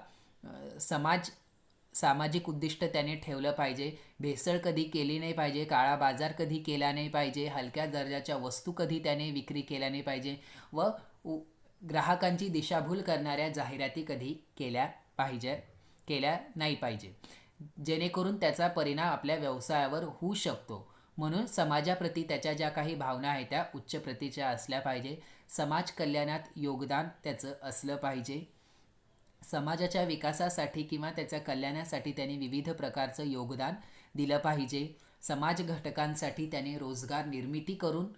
A: सामाजिक उद्दिष्ट त्याने ठेवलं पाहिजे. भेसळ कधी केली नाही पाहिजे, काळा बाजार कधी केला नाही पाहिजे, हलक्या दर्जाच्या वस्तू कधी त्याने विक्री केल्या नाही पाहिजे व ग्राहकांची दिशाभूल करणाऱ्या जाहिराती कधी केल्या नाही पाहिजे, जेणेकरून त्याचा परिणाम आपल्या व्यवसायावर होऊ शकतो. म्हणून समाजाप्रती त्याच्या ज्या काही भावना आहेत त्या उच्च प्रतीच्या असल्या पाहिजे. समाज कल्याणात योगदान त्याचं असलं पाहिजे. समाजाच्या विकासासाठी किंवा त्याच्या कल्याणासाठी त्याने विविध प्रकारचं योगदान दिलं पाहिजे. समाज घटकांसाठी त्याने रोजगार निर्मिती करून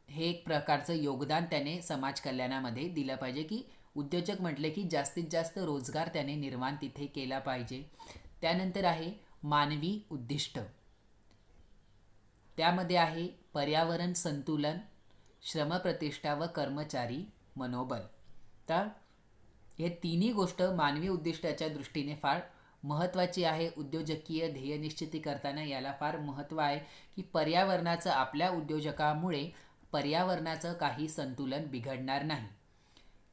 A: हे एक प्रकारचं योगदान त्याने समाज कल्याणामध्ये दिलं पाहिजे, की उद्योजक म्हटले की जास्तीत जास्त रोजगार त्याने निर्माण तिथे केला पाहिजे. त्यानंतर आहे मानवी उद्दिष्ट. त्यामध्ये आहे पर्यावरण संतुलन, श्रमप्रतिष्ठा व कर्मचारी मनोबल. तर हे तिन्ही गोष्ट मानवी उद्दिष्टाच्या दृष्टीने फार महत्त्वाची आहे. उद्योजकीय ध्येय निश्चिती करताना याला फार महत्त्व आहे की पर्यावरणाचं, आपल्या उद्योजकामुळे पर्यावरणाचं काही संतुलन बिघडणार नाही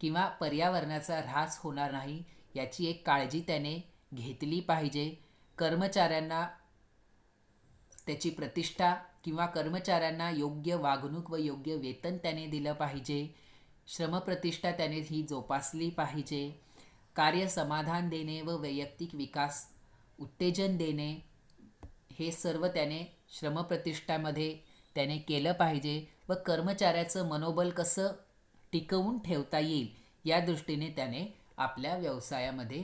A: किंवा पर्यावरणाचा ऱ्हास होणार नाही याची एक काळजी त्याने घेतली पाहिजे. कर्मचाऱ्यांना त्याची प्रतिष्ठा किंवा कर्मचाऱ्यांना योग्य वागणूक व योग्य वेतन त्याने दिलं पाहिजे. श्रमप्रतिष्ठा त्याने ही जोपासली पाहिजे. कार्य समाधान देणे व वैयक्तिक विकास उत्तेजन देणे हे सर्व त्याने श्रमप्रतिष्ठामध्ये त्याने केलं पाहिजे व कर्मचाऱ्याचं मनोबल कसं टिकवून ठेवता येईल या दृष्टीने त्याने आपल्या व्यवसायामध्ये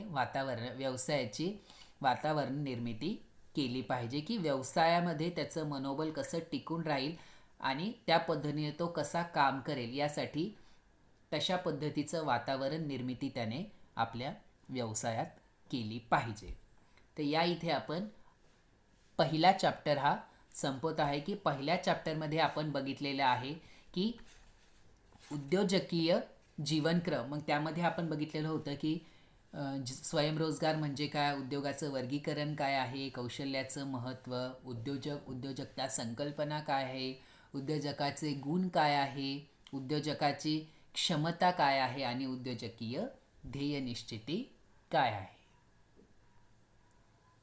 A: व्यवसायाची वातावरण निर्मिती केली पाहिजे, की व्यवसायामध्ये त्याचं मनोबल कसं टिकून राहील आणि त्या पद्धतीने तो कसा काम करेल यासाठी तशा पद्धतीचं वातावरण निर्मिती त्याने आपल्या व्यवसायात केली पाहिजे. तर या इथे आपण पहिला चॅप्टर हा संपत आहे, की पहिल्या चॅप्टरमध्ये आपण बघितलेलं आहे की उद्योजकीय जीवनक्रम. मग त्यामध्ये आपण बघितलेलं होतं की स्वयंरोजगार म्हणजे काय, उद्योगाचं वर्गीकरण काय आहे, कौशल्याचं महत्त्व, उद्योजकता संकल्पना काय आहे, उद्योजकाचे गुण काय आहे, उद्योजकाची क्षमता काय आहे आणि उद्योजकीय ध्येय निश्चिती काय आहे.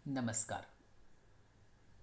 A: नमस्कार.